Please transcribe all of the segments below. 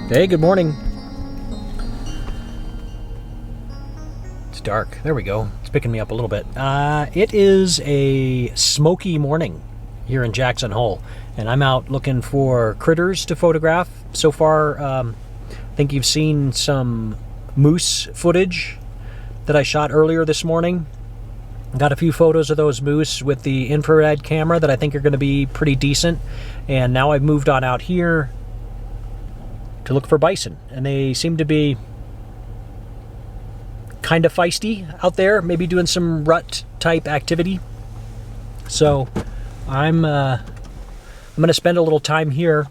Hey, good morning. It's dark. There we go. It's picking me up a little bit. It is a smoky morning here in Jackson Hole, and I'm out looking for critters to photograph. So far, I think you've seen some moose footage that I shot earlier this morning. Got a few photos of those moose with the infrared camera that I think are going to be pretty decent. And now I've moved on out here to look for bison, and they seem to be kind of feisty out there, maybe doing some rut type activity. So I'm going to spend a little time here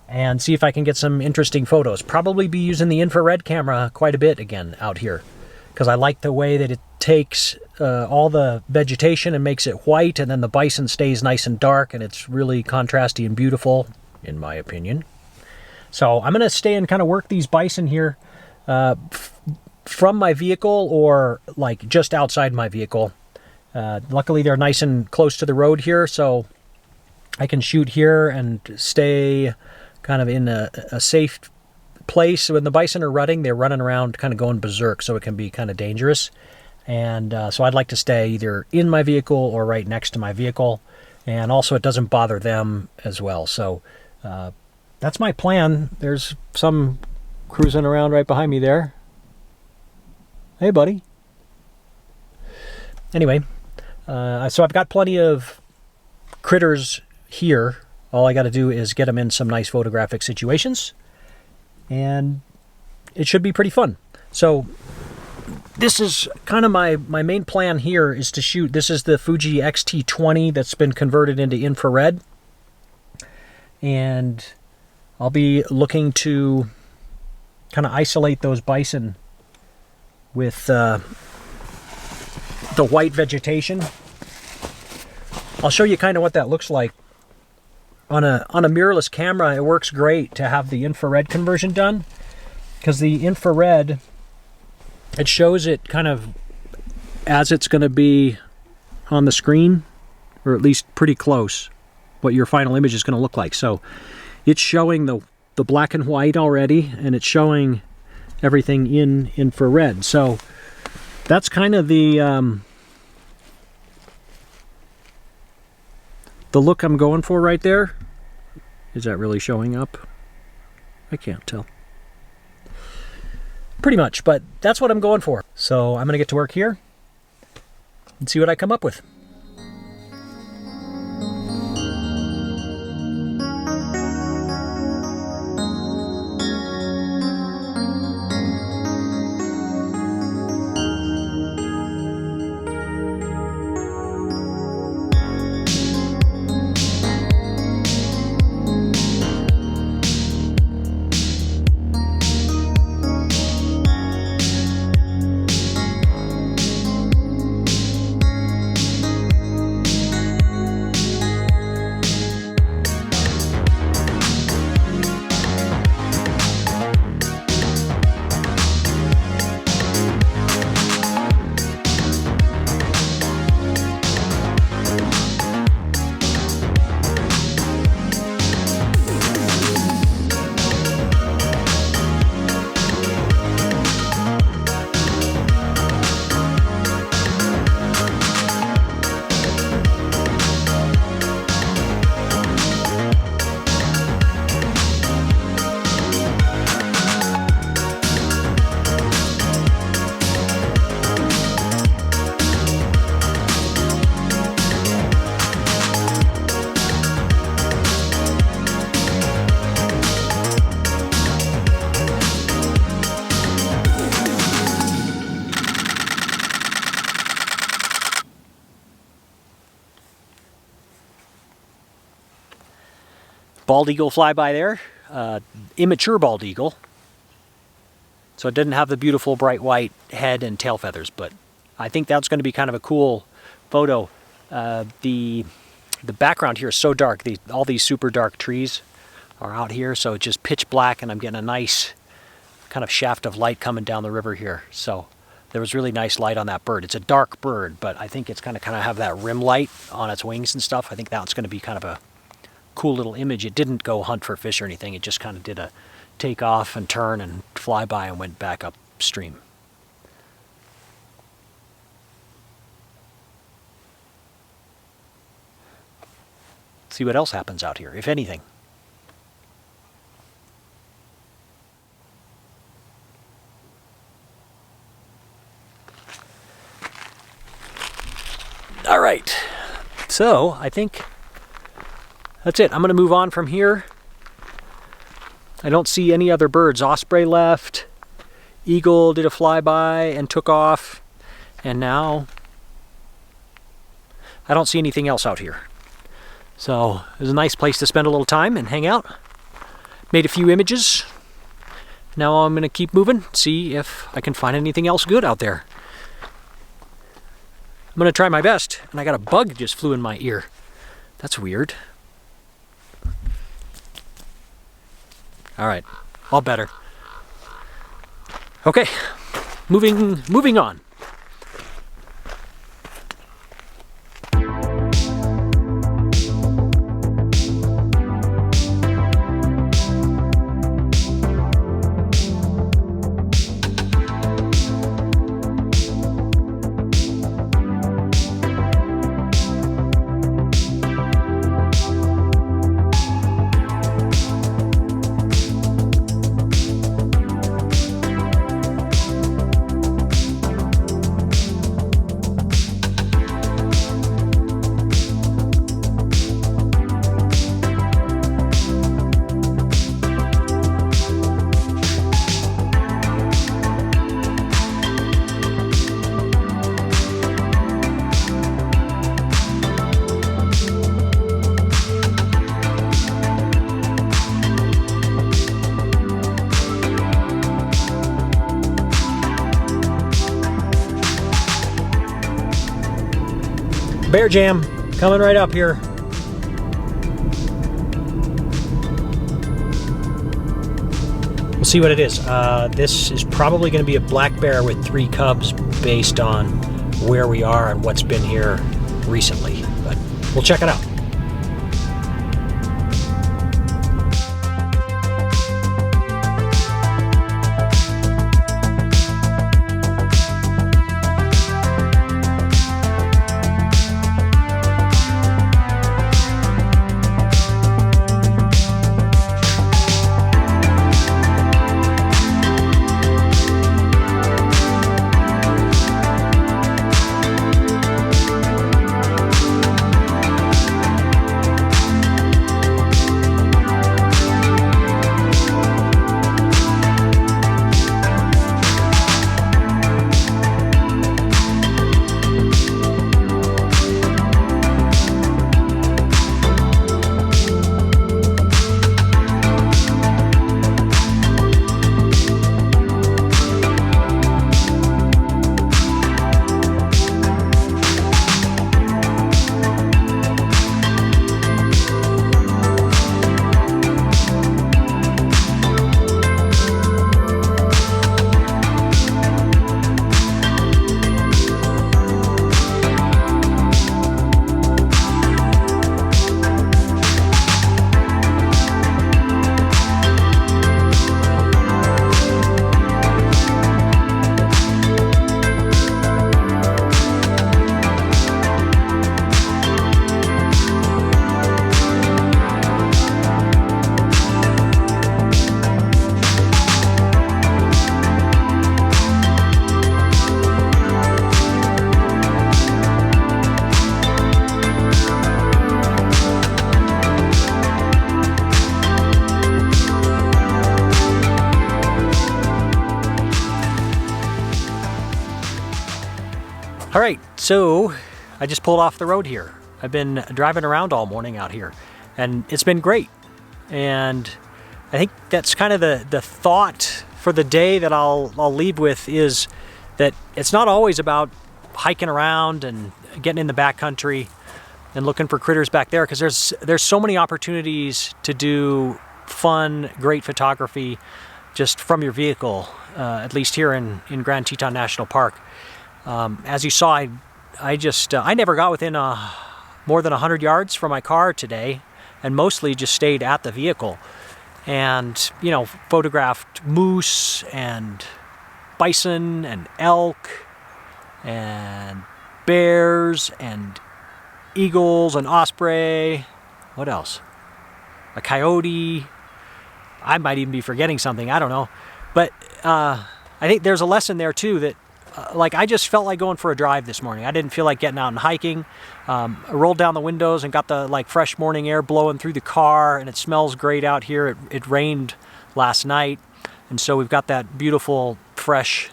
and see if I can get some interesting photos. Probably be using the infrared camera quite a bit again out here, because I like the way that it takes all the vegetation and makes it white, and then the bison stays nice and dark, and it's really contrasty and beautiful, in my opinion. So I'm going to stay and kind of work these bison here from my vehicle, or like just outside my vehicle. Luckily they're nice and close to the road here, so I can shoot here and stay kind of in a safe place. When the bison are rutting, they're running around kind of going berserk, so it can be kind of dangerous. And so I'd like to stay either in my vehicle or right next to my vehicle, and also it doesn't bother them as well. So that's my plan. There's some cruising around right behind me there. Hey, buddy. Anyway, so I've got plenty of critters here. All I got to do is get them in some nice photographic situations, and it should be pretty fun. So this is kind of my main plan here, is to shoot. This is the Fuji X-T20 that's been converted into infrared, and I'll be looking to kind of isolate those bison with the white vegetation. I'll show you kind of what that looks like. On a mirrorless camera, it works great to have the infrared conversion done, because the infrared, it shows it kind of as it's going to be on the screen, or at least pretty close, what your final image is going to look like. So it's showing the black and white already, and it's showing everything in infrared. So that's kind of the look I'm going for right there. Is that really showing up? I can't tell. Pretty much, but that's what I'm going for. So I'm going to get to work here and see what I come up with. Bald eagle flyby there, immature bald eagle. So it didn't have the beautiful bright white head and tail feathers, but I think that's going to be kind of a cool photo. The background here is so dark. All these super dark trees are out here, so it's just pitch black, and I'm getting a nice kind of shaft of light coming down the river here. So there was really nice light on that bird. It's a dark bird, but I think it's going to kind of have that rim light on its wings and stuff. I think that's going to be kind of a cool little image. It didn't go hunt for fish or anything. It just kind of did a take off and turn and fly by and went back upstream. See what else happens out here, if anything. All right, so I think that's it. I'm going to move on from here. I don't see any other birds. Osprey left, eagle did a flyby and took off, and now I don't see anything else out here. So it was a nice place to spend a little time and hang out. Made a few images. Now I'm going to keep moving, see if I can find anything else good out there. I'm going to try my best, and I got a bug just flew in my ear. That's weird. All right, all better. Okay, moving on. Bear jam coming right up here. We'll see what it is. This is probably going to be a black bear with 3 cubs based on where we are and what's been here recently, but we'll check it out. All right, so I just pulled off the road here. I've been driving around all morning out here, and it's been great. And I think that's kind of the thought for the day that I'll leave with, is that it's not always about hiking around and getting in the backcountry and looking for critters back there, because there's so many opportunities to do fun, great photography just from your vehicle, at least here in Grand Teton National Park. As you saw, I never got within more than 100 yards from my car today, and mostly just stayed at the vehicle. And, you know, photographed moose and bison and elk and bears and eagles and osprey. What else? A coyote. I might even be forgetting something. I don't know. But I think there's a lesson there too that like I just felt like going for a drive this morning. I didn't feel like getting out and hiking. I rolled down the windows and got the like fresh morning air blowing through the car, and it smells great out here. It rained last night, and so we've got that beautiful fresh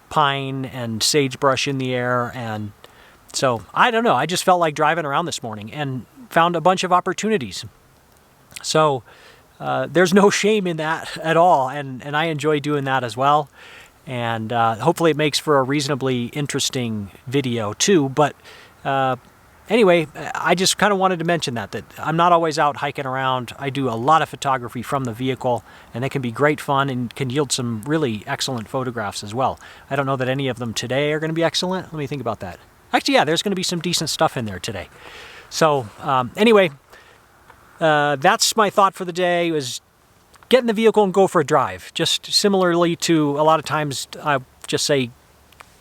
pine and sagebrush in the air. And so I don't know, I just felt like driving around this morning and found a bunch of opportunities. So there's no shame in that at all, and I enjoy doing that as well. And hopefully it makes for a reasonably interesting video too. But anyway, I just kind of wanted to mention that I'm not always out hiking around. I do a lot of photography from the vehicle, and they can be great fun and can yield some really excellent photographs as well. I don't know that any of them today are going to be excellent. Let me think about that. Actually, yeah, there's going to be some decent stuff in there today. So anyway, that's my thought for the day, was get in the vehicle and go for a drive. Just similarly to a lot of times I just say,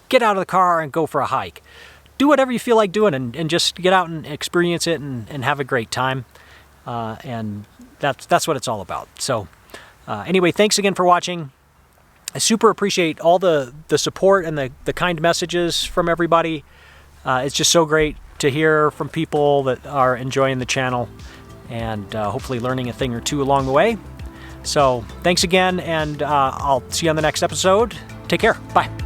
get out of the car and go for a hike. Do whatever you feel like doing, and just get out and experience it and have a great time. And that's what it's all about. So anyway, thanks again for watching. I super appreciate all the support and the kind messages from everybody. It's just so great to hear from people that are enjoying the channel and hopefully learning a thing or two along the way. So thanks again, and I'll see you on the next episode. Take care. Bye.